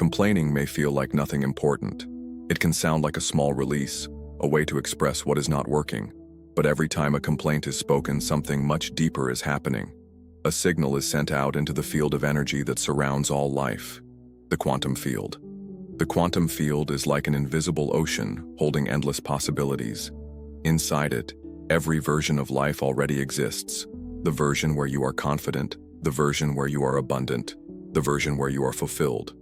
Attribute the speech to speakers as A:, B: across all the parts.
A: Complaining may feel like nothing important. It can sound like a small release, a way to express what is not working. But every time a complaint is spoken, something much deeper is happening. A signal is sent out into the field of energy that surrounds all life, the quantum field. The quantum field is like an invisible ocean holding endless possibilities. Inside it, every version of life already exists. The version where you are confident, the version where you are abundant, the version where you are fulfilled.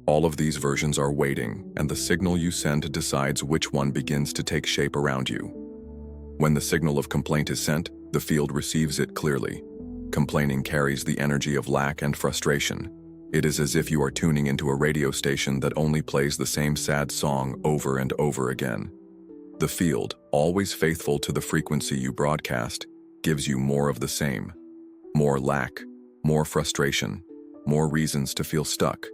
A: All of these versions are waiting, and the signal you send decides which one begins to take shape around you. When the signal of complaint is sent, the field receives it clearly. Complaining carries the energy of lack and frustration. It is as if you are tuning into a radio station that only plays the same sad song over and over again. The field, always faithful to the frequency you broadcast, gives you more of the same. More lack, more frustration, more reasons to feel stuck.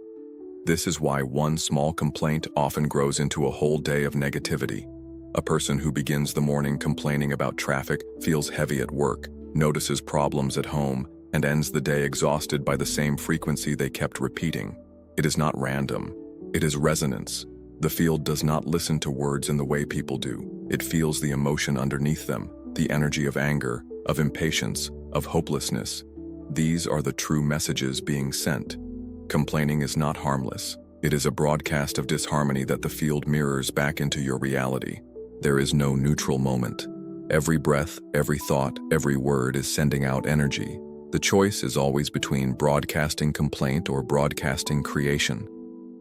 A: This is why one small complaint often grows into a whole day of negativity. A person who begins the morning complaining about traffic, feels heavy at work, notices problems at home, and ends the day exhausted by the same frequency they kept repeating. It is not random. It is resonance. The field does not listen to words in the way people do. It feels the emotion underneath them, the energy of anger, of impatience, of hopelessness. These are the true messages being sent. Complaining is not harmless. It is a broadcast of disharmony that the field mirrors back into your reality. There is no neutral moment. Every breath, every thought, every word is sending out energy. The choice is always between broadcasting complaint or broadcasting creation.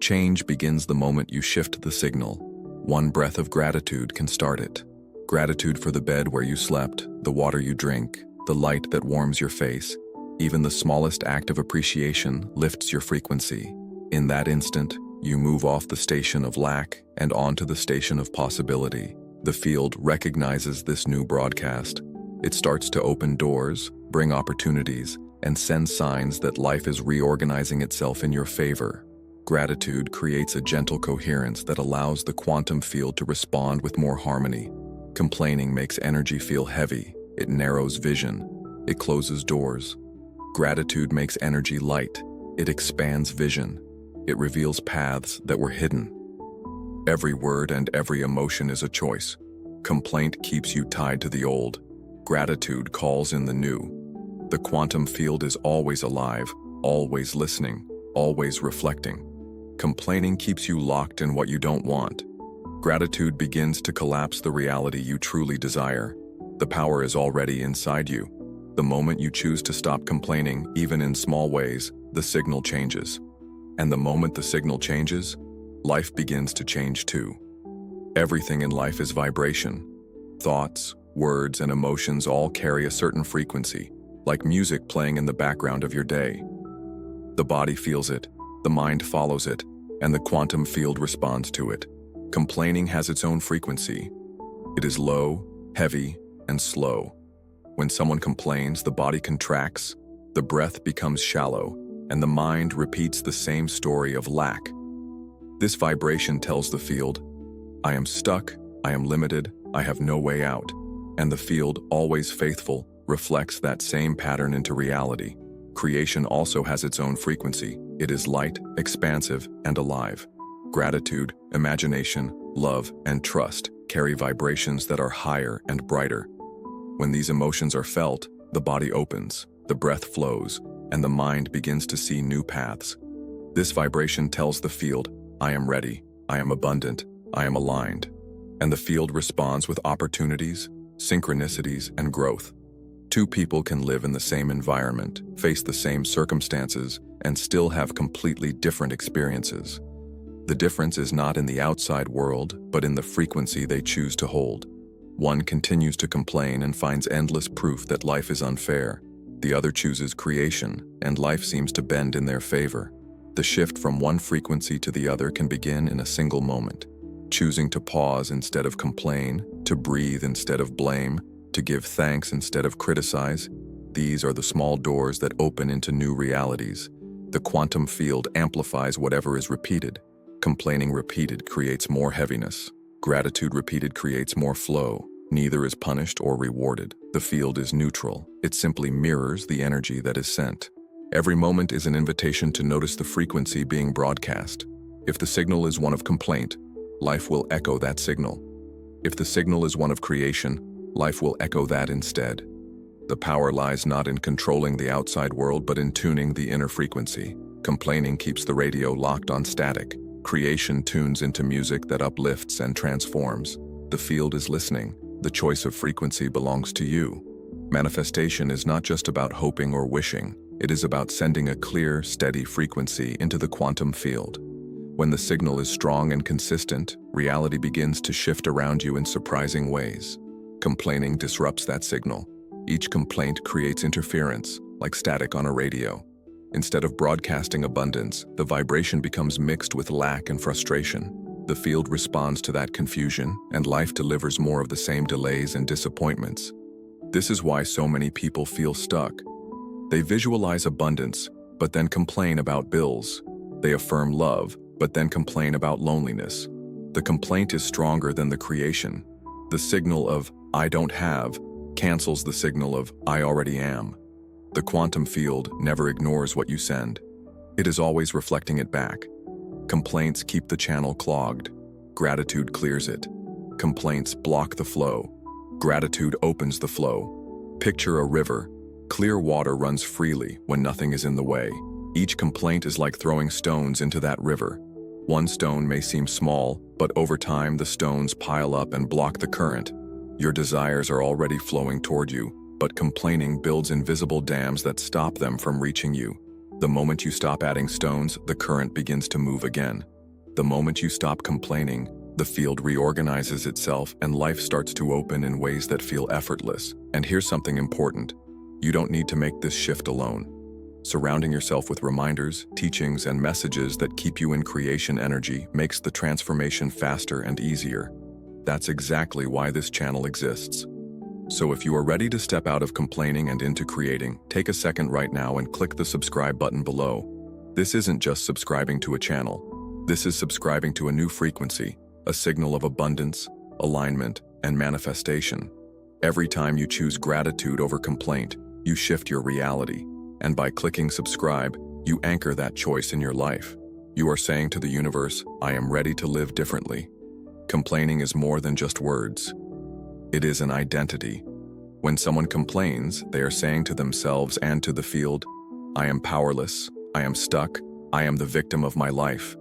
A: Change begins the moment you shift the signal. One breath of gratitude can start it. Gratitude for the bed where you slept, the water you drink, the light that warms your face. Even the smallest act of appreciation lifts your frequency. In that instant, you move off the station of lack and onto the station of possibility. The field recognizes this new broadcast. It starts to open doors, bring opportunities, and send signs that life is reorganizing itself in your favor. Gratitude creates a gentle coherence that allows the quantum field to respond with more harmony. Complaining makes energy feel heavy. It narrows vision. It closes doors. Gratitude makes energy light. It expands vision. It reveals paths that were hidden. Every word and every emotion is a choice. Complaint keeps you tied to the old. Gratitude calls in the new. The quantum field is always alive, always listening, always reflecting. Complaining keeps you locked in what you don't want. Gratitude begins to collapse the reality you truly desire. The power is already inside you. The moment you choose to stop complaining, even in small ways, the signal changes. And the moment the signal changes, life begins to change too. Everything in life is vibration. Thoughts, words, and emotions all carry a certain frequency, like music playing in the background of your day. The body feels it, the mind follows it, and the quantum field responds to it. Complaining has its own frequency. It is low, heavy, and slow. When someone complains, the body contracts, the breath becomes shallow, and the mind repeats the same story of lack. This vibration tells the field, I am stuck, I am limited, I have no way out. And the field, always faithful, reflects that same pattern into reality. Creation also has its own frequency. It is light, expansive, and alive. Gratitude, imagination, love, and trust carry vibrations that are higher and brighter. When these emotions are felt, the body opens, the breath flows, and the mind begins to see new paths. This vibration tells the field, I am ready, I am abundant, I am aligned. And the field responds with opportunities, synchronicities, and growth. Two people can live in the same environment, face the same circumstances, and still have completely different experiences. The difference is not in the outside world, but in the frequency they choose to hold. One continues to complain and finds endless proof that life is unfair. The other chooses creation, and life seems to bend in their favor. The shift from one frequency to the other can begin in a single moment. Choosing to pause instead of complain, to breathe instead of blame, to give thanks instead of criticize, these are the small doors that open into new realities. The quantum field amplifies whatever is repeated. Complaining repeated creates more heaviness. Gratitude repeated creates more flow. Neither is punished or rewarded. The field is neutral. It simply mirrors the energy that is sent. Every moment is an invitation to notice the frequency being broadcast. If the signal is one of complaint, life will echo that signal. If the signal is one of creation, life will echo that instead. The power lies not in controlling the outside world, but in tuning the inner frequency. Complaining keeps the radio locked on static. Creation tunes into music that uplifts and transforms. The field is listening. The choice of frequency belongs to you. Manifestation is not just about hoping or wishing. It is about sending a clear, steady frequency into the quantum field. When the signal is strong and consistent, reality begins to shift around you in surprising ways. Complaining disrupts that signal. Each complaint creates interference, like static on a radio. Instead of broadcasting abundance, the vibration becomes mixed with lack and frustration. The field responds to that confusion, and life delivers more of the same delays and disappointments. This is why so many people feel stuck. They visualize abundance, but then complain about bills. They affirm love, but then complain about loneliness. The complaint is stronger than the creation. The signal of "I don't have" cancels the signal of "I already am." The quantum field never ignores what you send. It is always reflecting it back. Complaints keep the channel clogged. Gratitude clears it. Complaints block the flow. Gratitude opens the flow. Picture a river. Clear water runs freely when nothing is in the way. Each complaint is like throwing stones into that river. One stone may seem small, but over time the stones pile up and block the current. Your desires are already flowing toward you, but complaining builds invisible dams that stop them from reaching you. The moment you stop adding stones, the current begins to move again. The moment you stop complaining, the field reorganizes itself and life starts to open in ways that feel effortless. And here's something important. You don't need to make this shift alone. Surrounding yourself with reminders, teachings, and messages that keep you in creation energy makes the transformation faster and easier. That's exactly why this channel exists. So if you are ready to step out of complaining and into creating, take a second right now and click the subscribe button below. This isn't just subscribing to a channel. This is subscribing to a new frequency, a signal of abundance, alignment, and manifestation. Every time you choose gratitude over complaint, you shift your reality. And by clicking subscribe, you anchor that choice in your life. You are saying to the universe, "I am ready to live differently." Complaining is more than just words. It is an identity. When someone complains, they are saying to themselves and to the field, "I am powerless, I am stuck, I am the victim of my life."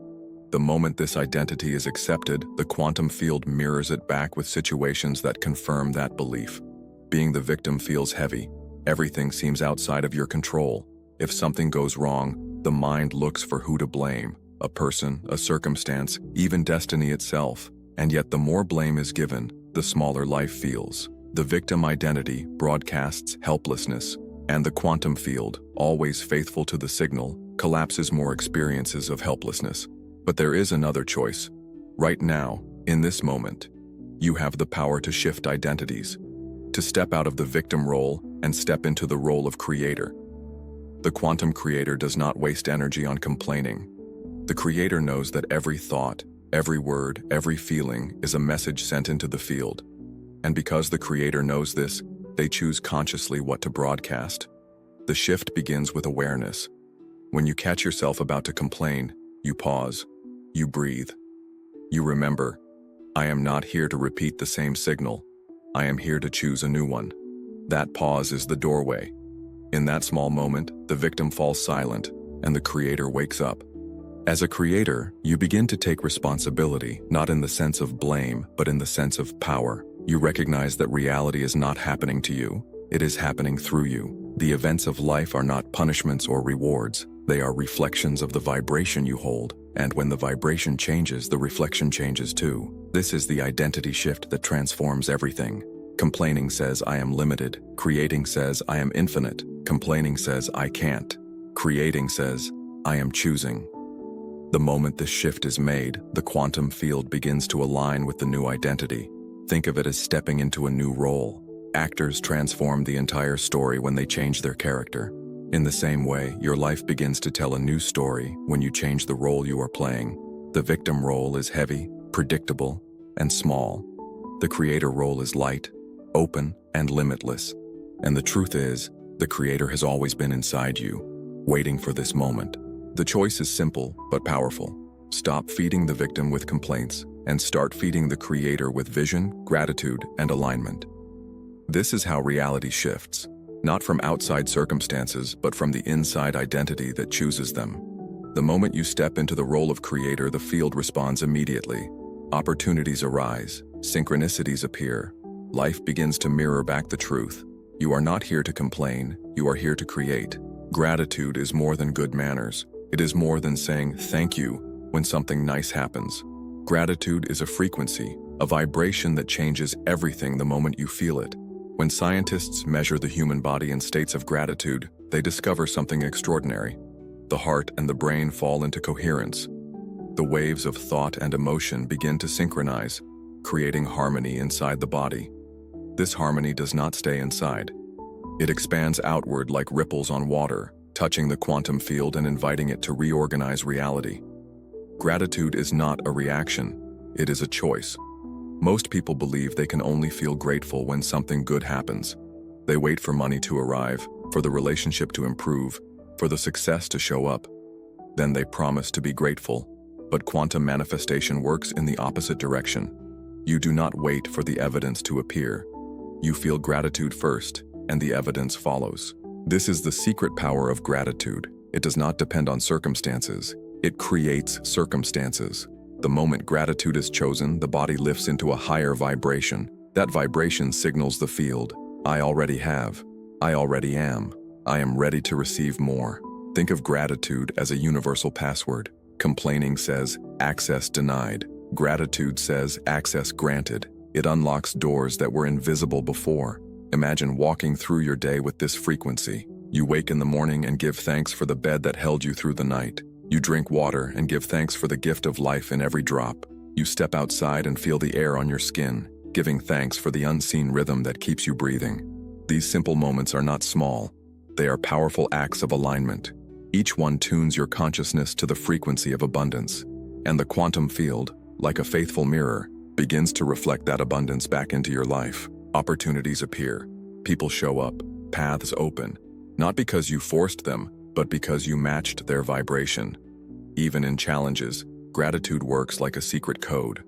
A: The moment this identity is accepted, the quantum field mirrors it back with situations that confirm that belief. Being the victim feels heavy. Everything seems outside of your control. If something goes wrong, the mind looks for who to blame, a person, a circumstance, even destiny itself. And yet the more blame is given, the smaller life feels. The victim identity broadcasts helplessness, and the quantum field, always faithful to the signal, collapses more experiences of helplessness. But there is another choice. Right now, in this moment, you have the power to shift identities, to step out of the victim role and step into the role of creator. The quantum creator does not waste energy on complaining. The creator knows that every thought, every word, every feeling is a message sent into the field. And because the creator knows this, they choose consciously what to broadcast. The shift begins with awareness. When you catch yourself about to complain, you pause, you breathe. You remember, I am not here to repeat the same signal. I am here to choose a new one. That pause is the doorway. In that small moment, the victim falls silent, and the creator wakes up. As a creator, you begin to take responsibility, not in the sense of blame, but in the sense of power. You recognize that reality is not happening to you, it is happening through you. The events of life are not punishments or rewards, they are reflections of the vibration you hold. And when the vibration changes, the reflection changes too. This is the identity shift that transforms everything. Complaining says I am limited. Creating says I am infinite. Complaining says I can't. Creating says I am choosing. The moment this shift is made, the quantum field begins to align with the new identity. Think of it as stepping into a new role. Actors transform the entire story when they change their character. In the same way, your life begins to tell a new story when you change the role you are playing. The victim role is heavy, predictable, and small. The creator role is light, open, and limitless. And the truth is, the creator has always been inside you, waiting for this moment. The choice is simple but powerful. Stop feeding the victim with complaints and start feeding the creator with vision, gratitude, and alignment. This is how reality shifts, not from outside circumstances, but from the inside identity that chooses them. The moment you step into the role of creator, the field responds immediately. Opportunities arise, synchronicities appear. Life begins to mirror back the truth. You are not here to complain, you are here to create. Gratitude is more than good manners. It is more than saying thank you when something nice happens. Gratitude is a frequency, a vibration that changes everything the moment you feel it. When scientists measure the human body in states of gratitude, they discover something extraordinary. The heart and the brain fall into coherence. The waves of thought and emotion begin to synchronize, creating harmony inside the body. This harmony does not stay inside. It expands outward like ripples on water, touching the quantum field and inviting it to reorganize reality. Gratitude is not a reaction, it is a choice. Most people believe they can only feel grateful when something good happens. They wait for money to arrive, for the relationship to improve, for the success to show up. Then they promise to be grateful. But quantum manifestation works in the opposite direction. You do not wait for the evidence to appear. You feel gratitude first, and the evidence follows. This is the secret power of gratitude. It does not depend on circumstances. It creates circumstances. The moment gratitude is chosen, the body lifts into a higher vibration. That vibration signals the field. I already have. I already am. I am ready to receive more. Think of gratitude as a universal password. Complaining says, access denied. Gratitude says, access granted. It unlocks doors that were invisible before. Imagine walking through your day with this frequency. You wake in the morning and give thanks for the bed that held you through the night. You drink water and give thanks for the gift of life in every drop. You step outside and feel the air on your skin, giving thanks for the unseen rhythm that keeps you breathing. These simple moments are not small. They are powerful acts of alignment. Each one tunes your consciousness to the frequency of abundance. And the quantum field, like a faithful mirror, begins to reflect that abundance back into your life. Opportunities appear. People show up. Paths open. Not because you forced them, but because you matched their vibration. Even in challenges, gratitude works like a secret code.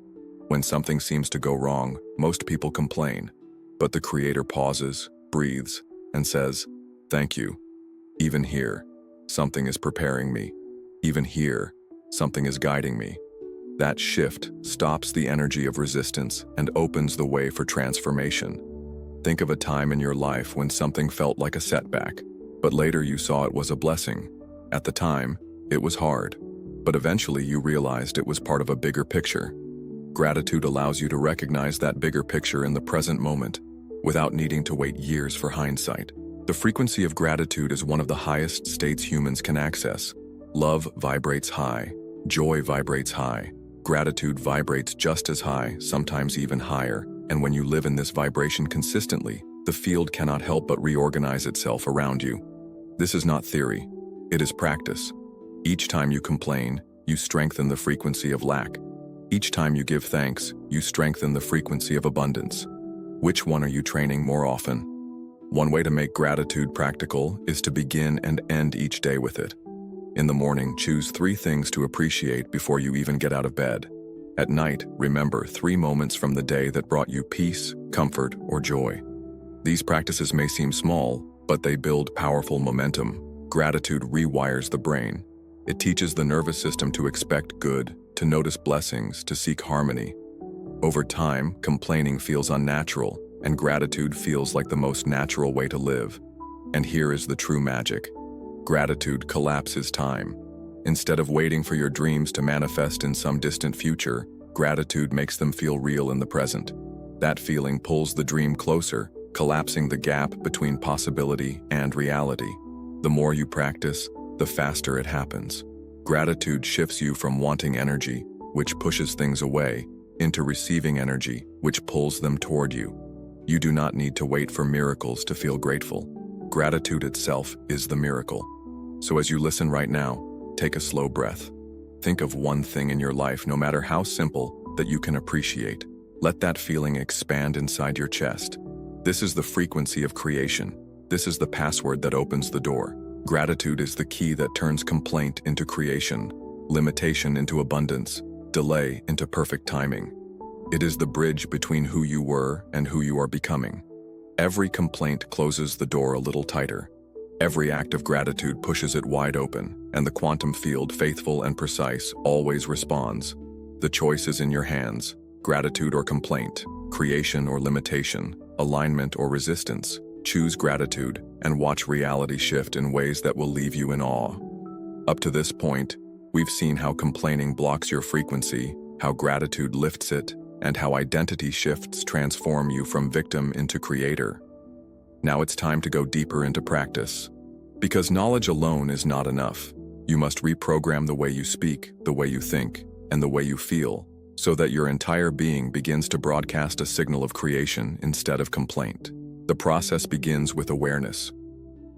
A: When something seems to go wrong, most people complain. But the Creator pauses, breathes, and says, thank you. Even here, something is preparing me. Even here, something is guiding me. That shift stops the energy of resistance and opens the way for transformation. Think of a time in your life when something felt like a setback, but later you saw it was a blessing. At the time, it was hard, but eventually you realized it was part of a bigger picture. Gratitude allows you to recognize that bigger picture in the present moment, without needing to wait years for hindsight. The frequency of gratitude is one of the highest states humans can access. Love vibrates high. Joy vibrates high. Gratitude vibrates just as high, sometimes even higher. And when you live in this vibration consistently, the field cannot help but reorganize itself around you. This is not theory. It is practice. Each time you complain, you strengthen the frequency of lack. Each time you give thanks, you strengthen the frequency of abundance. Which one are you training more often? One way to make gratitude practical is to begin and end each day with it. In the morning, choose 3 things to appreciate before you even get out of bed. At night, remember 3 moments from the day that brought you peace, comfort, or joy. These practices may seem small, but they build powerful momentum. Gratitude rewires the brain. It teaches the nervous system to expect good, to notice blessings, to seek harmony. Over time, complaining feels unnatural, and gratitude feels like the most natural way to live. And here is the true magic. Gratitude collapses time. Instead of waiting for your dreams to manifest in some distant future, gratitude makes them feel real in the present. That feeling pulls the dream closer, collapsing the gap between possibility and reality. The more you practice, the faster it happens. Gratitude shifts you from wanting energy, which pushes things away, into receiving energy, which pulls them toward you. You do not need to wait for miracles to feel grateful. Gratitude itself is the miracle. So as you listen right now, take a slow breath. Think of one thing in your life, no matter how simple, that you can appreciate. Let that feeling expand inside your chest. This is the frequency of creation. This is the password that opens the door. Gratitude is the key that turns complaint into creation, limitation into abundance, delay into perfect timing. It is the bridge between who you were and who you are becoming. Every complaint closes the door a little tighter. Every act of gratitude pushes it wide open, and the quantum field, faithful and precise, always responds. The choice is in your hands: gratitude or complaint, creation or limitation, alignment or resistance. Choose gratitude and watch reality shift in ways that will leave you in awe. Up to this point, we've seen how complaining blocks your frequency, how gratitude lifts it, and how identity shifts transform you from victim into creator. Now it's time to go deeper into practice. Because knowledge alone is not enough. You must reprogram the way you speak, the way you think, and the way you feel, so that your entire being begins to broadcast a signal of creation instead of complaint. The process begins with awareness.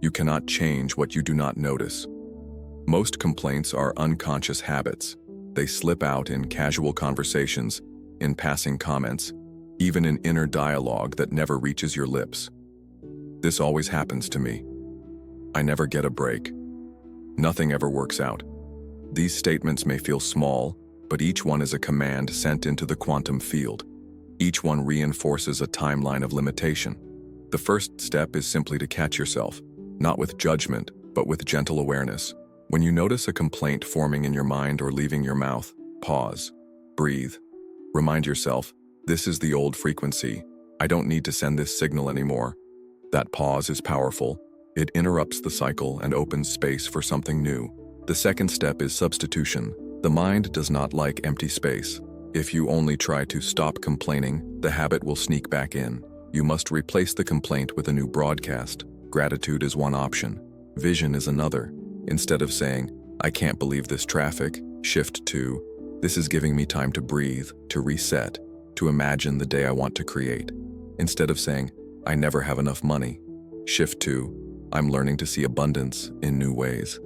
A: You cannot change what you do not notice. Most complaints are unconscious habits. They slip out in casual conversations, in passing comments, even in inner dialogue that never reaches your lips. This always happens to me. I never get a break. Nothing ever works out. These statements may feel small, but each one is a command sent into the quantum field. Each one reinforces a timeline of limitation. The first step is simply to catch yourself, not with judgment, but with gentle awareness. When you notice a complaint forming in your mind or leaving your mouth, pause, breathe. Remind yourself, this is the old frequency. I don't need to send this signal anymore. That pause is powerful. It interrupts the cycle and opens space for something new. The second step is substitution. The mind does not like empty space. If you only try to stop complaining, the habit will sneak back in. You must replace the complaint with a new broadcast. Gratitude is one option. Vision is another. Instead of saying, I can't believe this traffic, shift to, this is giving me time to breathe, to reset, to imagine the day I want to create. Instead of saying, I never have enough money, shift to, I'm learning to see abundance in new ways.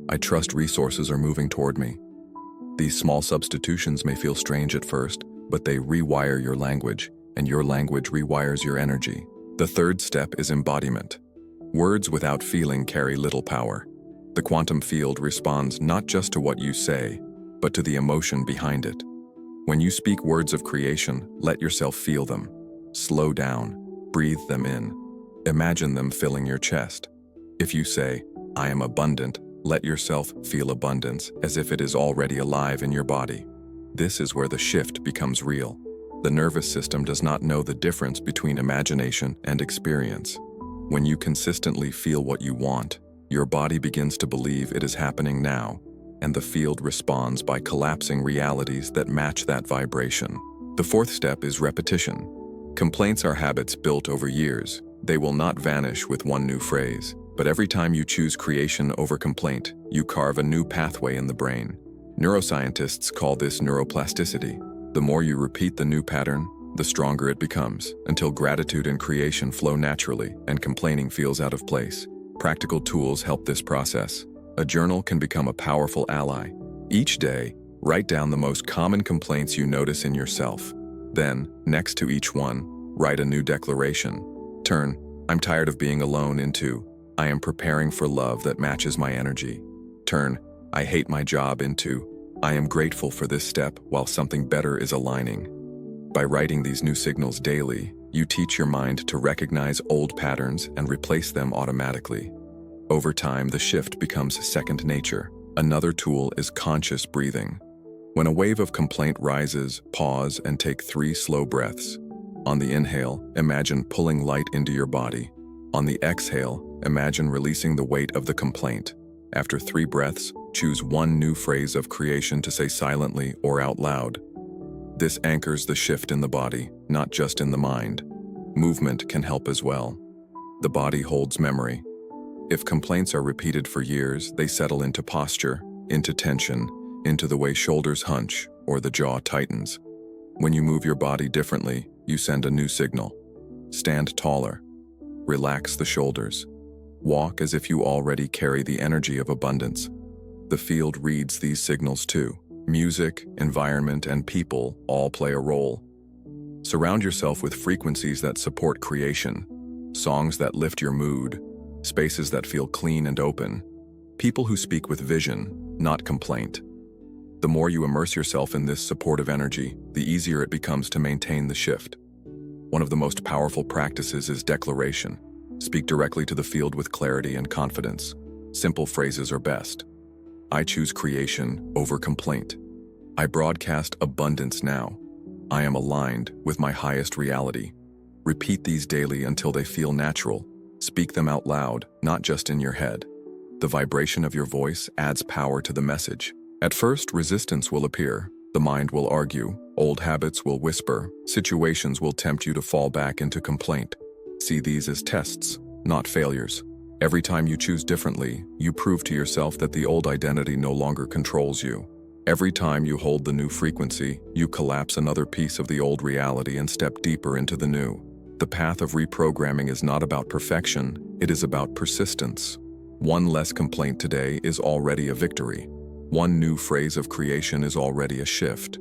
A: I trust resources are moving toward me. These small substitutions may feel strange at first, but they rewire your language, and your language rewires your energy. The third step is embodiment. Words without feeling carry little power. The quantum field responds not just to what you say, but to the emotion behind it. When you speak words of creation, let yourself feel them. Slow down, breathe them in. Imagine them filling your chest. If you say, I am abundant, let yourself feel abundance as if it is already alive in your body. This is where the shift becomes real. The nervous system does not know the difference between imagination and experience. When you consistently feel what you want, your body begins to believe it is happening now, and the field responds by collapsing realities that match that vibration. The fourth step is repetition. Complaints are habits built over years. They will not vanish with one new phrase, but every time you choose creation over complaint, you carve a new pathway in the brain. Neuroscientists call this neuroplasticity. The more you repeat the new pattern, the stronger it becomes, until gratitude and creation flow naturally and complaining feels out of place. Practical tools help this process. A journal can become a powerful ally. Each day, write down the most common complaints you notice in yourself. Then, next to each one, write a new declaration. Turn, I'm tired of being alone into, I am preparing for love that matches my energy. Turn, I hate my job into, I am grateful for this step while something better is aligning. By writing these new signals daily, you teach your mind to recognize old patterns and replace them automatically. Over time, the shift becomes second nature. Another tool is conscious breathing. When a wave of complaint rises, pause and take 3 slow breaths. On the inhale, imagine pulling light into your body. On the exhale, imagine releasing the weight of the complaint. After 3 breaths, choose one new phrase of creation to say silently or out loud. This anchors the shift in the body, not just in the mind. Movement can help as well. The body holds memory. If complaints are repeated for years, they settle into posture, into tension, into the way shoulders hunch or the jaw tightens. When you move your body differently, you send a new signal. Stand taller. Relax the shoulders. Walk as if you already carry the energy of abundance. The field reads these signals too. Music, environment, and people all play a role. Surround yourself with frequencies that support creation, songs that lift your mood, spaces that feel clean and open, people who speak with vision, not complaint. The more you immerse yourself in this supportive energy, the easier it becomes to maintain the shift. One of the most powerful practices is declaration. Speak directly to the field with clarity and confidence. Simple phrases are best. I choose creation over complaint. I broadcast abundance now. I am aligned with my highest reality. Repeat these daily until they feel natural. Speak them out loud, not just in your head. The vibration of your voice adds power to the message. At first, resistance will appear. The mind will argue, old habits will whisper, situations will tempt you to fall back into complaint. See these as tests, not failures. Every time you choose differently, you prove to yourself that the old identity no longer controls you. Every time you hold the new frequency, you collapse another piece of the old reality and step deeper into the new. The path of reprogramming is not about perfection, it is about persistence. One less complaint today is already a victory. One new phrase of creation is already a shift.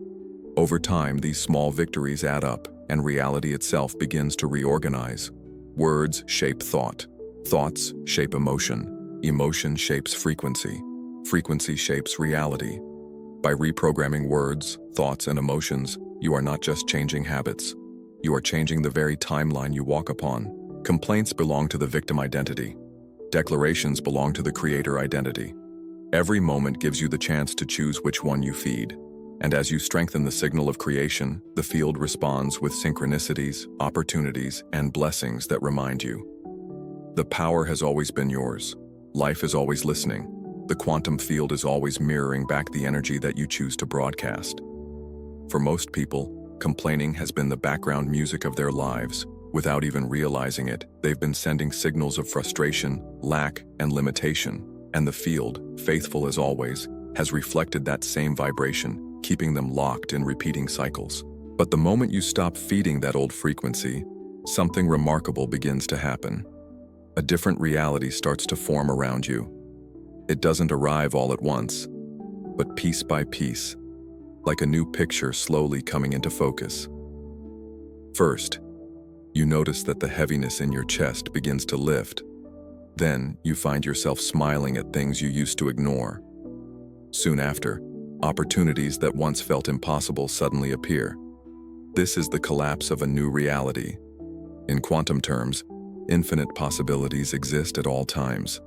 A: Over time, these small victories add up, and reality itself begins to reorganize. Words shape thought. Thoughts shape emotion. Emotion shapes frequency. Frequency shapes reality. By reprogramming words, thoughts, and emotions, you are not just changing habits. You are changing the very timeline you walk upon. Complaints belong to the victim identity. Declarations belong to the creator identity. Every moment gives you the chance to choose which one you feed. And as you strengthen the signal of creation, the field responds with synchronicities, opportunities, and blessings that remind you. The power has always been yours. Life is always listening. The quantum field is always mirroring back the energy that you choose to broadcast. For most people, complaining has been the background music of their lives. Without even realizing it, they've been sending signals of frustration, lack, and limitation. And the field, faithful as always, has reflected that same vibration, keeping them locked in repeating cycles. But the moment you stop feeding that old frequency, something remarkable begins to happen. A different reality starts to form around you. It doesn't arrive all at once, but piece by piece, like a new picture slowly coming into focus. First, you notice that the heaviness in your chest begins to lift. Then, you find yourself smiling at things you used to ignore. Soon after, opportunities that once felt impossible suddenly appear. This is the collapse of a new reality. In quantum terms, infinite possibilities exist at all times.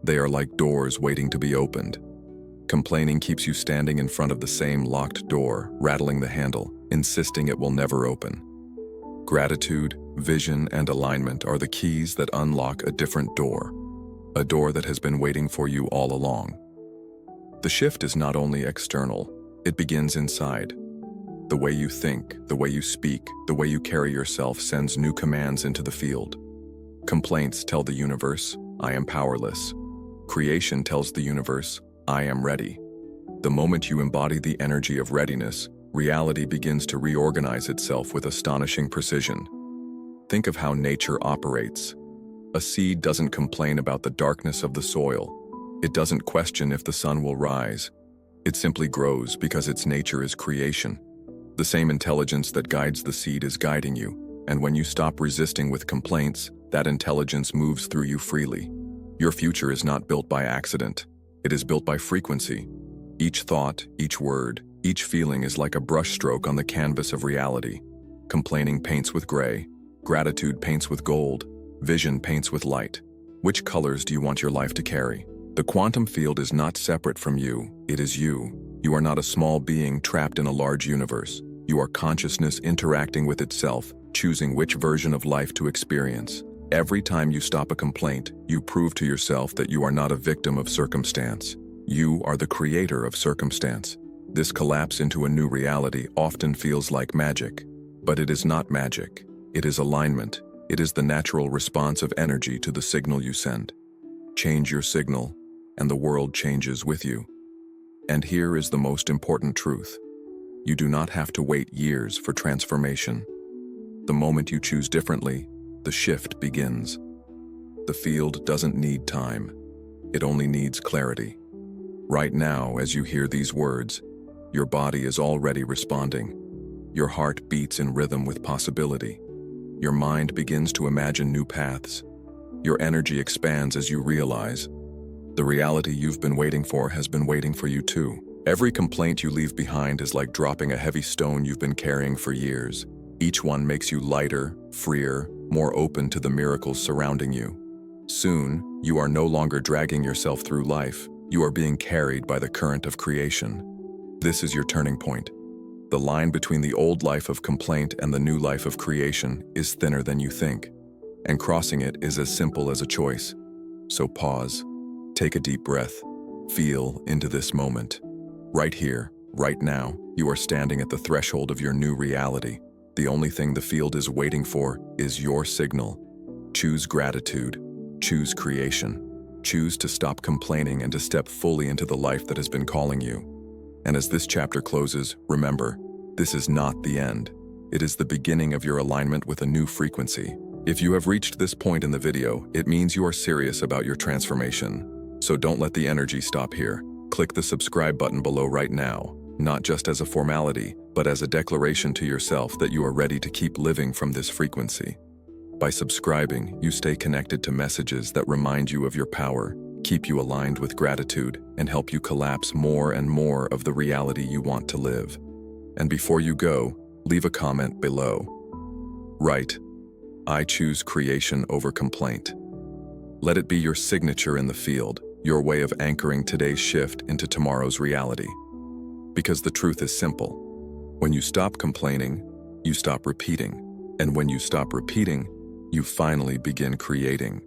A: They are like doors waiting to be opened. Complaining keeps you standing in front of the same locked door, rattling the handle, insisting it will never open. Gratitude, vision, and alignment are the keys that unlock a different door. A door that has been waiting for you all along. The shift is not only external, it begins inside. The way you think, the way you speak, the way you carry yourself sends new commands into the field. Complaints tell the universe, I am powerless. Creation tells the universe, I am ready. The moment you embody the energy of readiness, reality begins to reorganize itself with astonishing precision. Think of how nature operates. A seed doesn't complain about the darkness of the soil. It doesn't question if the sun will rise. It simply grows because its nature is creation. The same intelligence that guides the seed is guiding you, and when you stop resisting with complaints, that intelligence moves through you freely. Your future is not built by accident. It is built by frequency. Each thought, each word, each feeling is like a brushstroke on the canvas of reality. Complaining paints with gray. Gratitude paints with gold. Vision paints with light. Which colors do you want your life to carry? The quantum field is not separate from you. It is you. You are not a small being trapped in a large universe. You are consciousness interacting with itself, choosing which version of life to experience. Every time you stop a complaint, you prove to yourself that you are not a victim of circumstance. You are the creator of circumstance. This collapse into a new reality often feels like magic. But it is not magic. It is alignment. It is the natural response of energy to the signal you send. Change your signal, and the world changes with you. And here is the most important truth. You do not have to wait years for transformation. The moment you choose differently, the shift begins. The field doesn't need time. It only needs clarity. Right now, as you hear these words, your body is already responding. Your heart beats in rhythm with possibility. Your mind begins to imagine new paths. Your energy expands as you realize the reality you've been waiting for has been waiting for you too. Every complaint you leave behind is like dropping a heavy stone you've been carrying for years. Each one makes you lighter, freer, more open to the miracles surrounding you. Soon, you are no longer dragging yourself through life. You are being carried by the current of creation. This is your turning point. The line between the old life of complaint and the new life of creation is thinner than you think, and crossing it is as simple as a choice. So pause, take a deep breath, feel into this moment. Right here, right now, you are standing at the threshold of your new reality. The only thing the field is waiting for is your signal. Choose gratitude, choose creation, choose to stop complaining and to step fully into the life that has been calling you. And as this chapter closes, remember, this is not the end. It is the beginning of your alignment with a new frequency. If you have reached this point in the video, it means you are serious about your transformation. So don't let the energy stop here. Click the subscribe button below right now, not just as a formality, but as a declaration to yourself that you are ready to keep living from this frequency. By subscribing, you stay connected to messages that remind you of your power, keep you aligned with gratitude, and help you collapse more and more of the reality you want to live. And before you go, leave a comment below. Write, "I choose creation over complaint." Let it be your signature in the field, your way of anchoring today's shift into tomorrow's reality. Because the truth is simple. When you stop complaining, you stop repeating. And when you stop repeating, you finally begin creating.